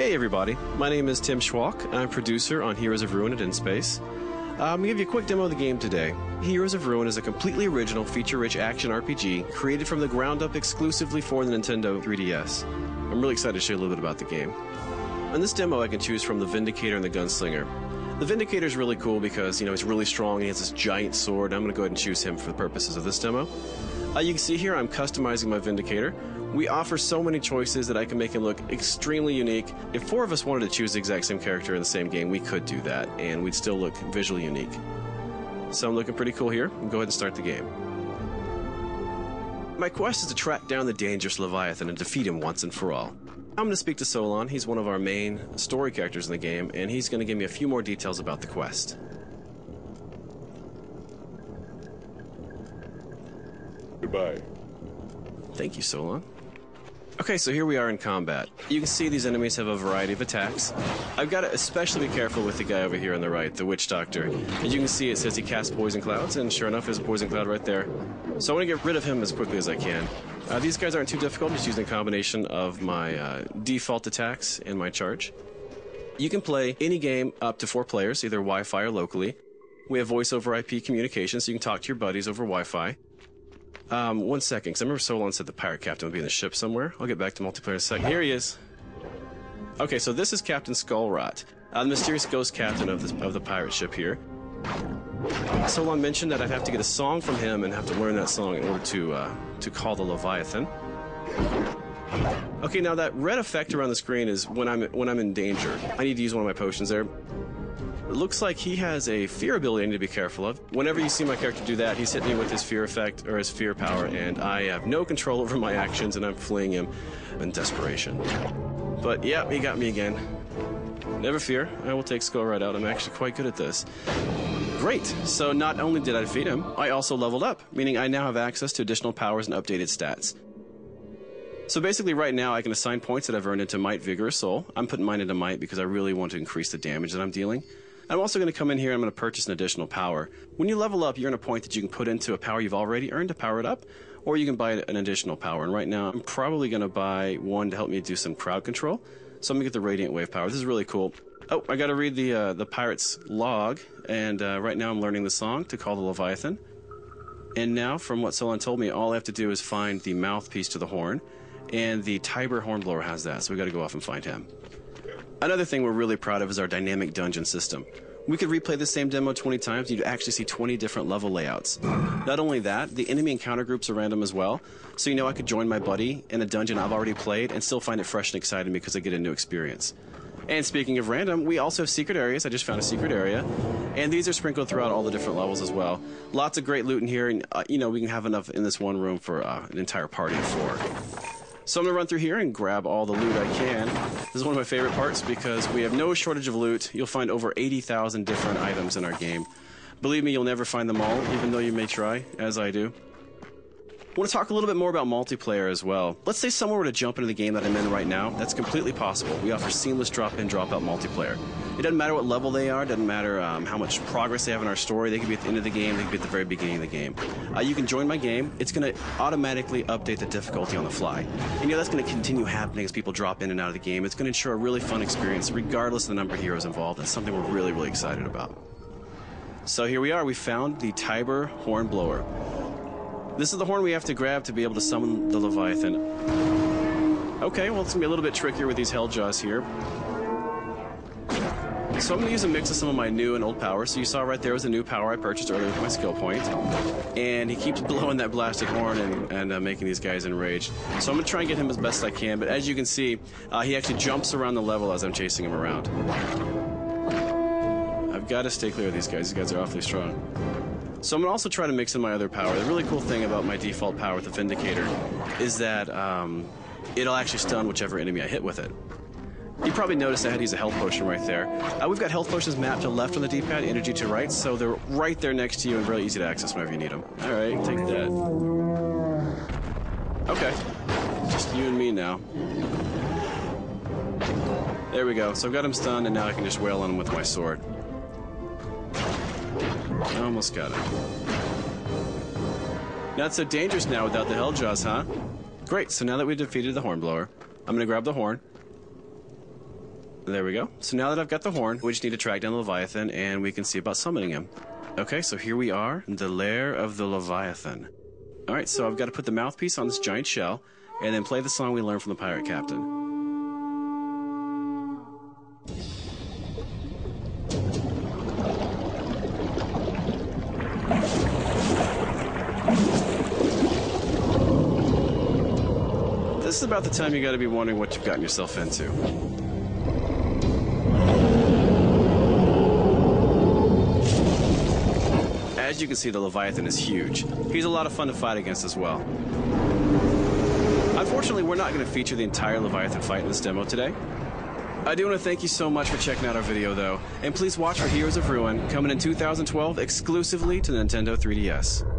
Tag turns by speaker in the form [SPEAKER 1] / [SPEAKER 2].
[SPEAKER 1] Hey everybody, my name is Tim Schwalk. I'm producer on Heroes of Ruin and In Space. I'm going to give you a quick demo of the game today. Heroes of Ruin is a completely original, feature-rich action RPG created from the ground up exclusively for the Nintendo 3DS. I'm really excited to show you a little bit about the game. In this demo I can choose from the Vindicator and the Gunslinger. The Vindicator is really cool because, he's really strong and he has this giant sword. I'm going to go ahead and choose him for the purposes of this demo. You can see here I'm customizing my Vindicator. We offer so many choices that I can make him look extremely unique. If four of us wanted to choose the exact same character in the same game, we could do that, and we'd still look visually unique. So I'm looking pretty cool here. We'll go ahead and start the game. My quest is to track down the dangerous Leviathan and defeat him once and for all. I'm going to speak to Solon. He's one of our main story characters in the game, and he's going to give me a few more details about the quest.
[SPEAKER 2] Goodbye.
[SPEAKER 1] Thank you, Solon. Okay, so here we are in combat. You can see these enemies have a variety of attacks. I've got to especially be careful with the guy over here on the right, the Witch Doctor. As you can see, it says he casts poison clouds, and sure enough, there's a poison cloud right there. So I want to get rid of him as quickly as I can. These guys aren't too difficult, just using a combination of my default attacks and my charge. You can play any game up to 4 players, either Wi-Fi or locally. We have voice over IP communication, so you can talk to your buddies over Wi-Fi. 1 second, because I remember Solon said the pirate captain would be in the ship somewhere. I'll get back to multiplayer in a second. Here he is. Okay, so this is Captain Skullrot, the mysterious ghost captain of the pirate ship here. Solon mentioned that I'd have to get a song from him and have to learn that song in order to call the Leviathan. Okay, now that red effect around the screen is when I'm in danger. I need to use one of my potions there. It looks like he has a fear ability I need to be careful of. Whenever you see my character do that, he's hitting me with his fear effect, or his fear power, and I have no control over my actions, and I'm fleeing him in desperation. But yeah, he got me again. Never fear, I will take Skullrot out. I'm actually quite good at this. Great! So not only did I defeat him, I also leveled up, meaning I now have access to additional powers and updated stats. So basically right now I can assign points that I've earned into Might, Vigor, or Soul. I'm putting mine into Might because I really want to increase the damage that I'm dealing. I'm also going to come in here and I'm going to purchase an additional power. When you level up, you earn a point that you can put into a power you've already earned to power it up, or you can buy an additional power. And right now, I'm probably going to buy one to help me do some crowd control. So I'm going to get the Radiant Wave power. This is really cool. Oh, I got to read the pirate's log, and right now I'm learning the song to call the Leviathan. And now, from what Solon told me, all I have to do is find the mouthpiece to the horn, and the Tiber Hornblower has that, so we got to go off and find him. Another thing we're really proud of is our dynamic dungeon system. We could replay the same demo 20 times, and you'd actually see 20 different level layouts. Not only that, the enemy encounter groups are random as well, so I could join my buddy in a dungeon I've already played and still find it fresh and exciting because I get a new experience. And speaking of random, we also have secret areas. I just found a secret area, and these are sprinkled throughout all the different levels as well. Lots of great loot in here, and we can have enough in this one room for an entire party of 4. So I'm going to run through here and grab all the loot I can. This is one of my favorite parts because we have no shortage of loot. You'll find over 80,000 different items in our game. Believe me, you'll never find them all, even though you may try, as I do. I want to talk a little bit more about multiplayer as well. Let's say someone were to jump into the game that I'm in right now. That's completely possible. We offer seamless drop-in, drop-out multiplayer. It doesn't matter what level they are. It doesn't matter how much progress they have in our story. They could be at the end of the game. They could be at the very beginning of the game. You can join my game. It's going to automatically update the difficulty on the fly. And that's going to continue happening as people drop in and out of the game. It's going to ensure a really fun experience regardless of the number of heroes involved. That's something we're really, really excited about. So here we are. We found the Tiber Hornblower. This is the horn we have to grab to be able to summon the Leviathan. Okay, well, it's going to be a little bit trickier with these Helljaws here. So I'm going to use a mix of some of my new and old powers. So you saw right there was a new power I purchased earlier with my skill point. And he keeps blowing that blasted horn and making these guys enraged. So I'm going to try and get him as best I can. But as you can see, he actually jumps around the level as I'm chasing him around. I've got to stay clear of these guys. These guys are awfully strong. So I'm going to also try to mix in my other power. The really cool thing about my default power with the Vindicator is that it'll actually stun whichever enemy I hit with it. You probably noticed I had to use a health potion right there. We've got health potions mapped to left on the D-pad, energy to right, so they're right there next to you and really easy to access whenever you need them. Alright, take that. Okay, just you and me now. There we go. So I've got him stunned, and now I can just wail on him with my sword. I almost got him. Not so dangerous now without the Helljaws, huh? Great, so now that we've defeated the Hornblower, I'm going to grab the horn. There we go. So now that I've got the horn, we just need to track down the Leviathan, and we can see about summoning him. Okay, so here we are, the lair of the Leviathan. Alright, so I've got to put the mouthpiece on this giant shell, and then play the song we learned from the pirate captain. This is about the time you got to be wondering what you've gotten yourself into. As you can see, the Leviathan is huge. He's a lot of fun to fight against as well. Unfortunately, we're not going to feature the entire Leviathan fight in this demo today. I do want to thank you so much for checking out our video, though, and please watch for Heroes of Ruin, coming in 2012 exclusively to the Nintendo 3DS.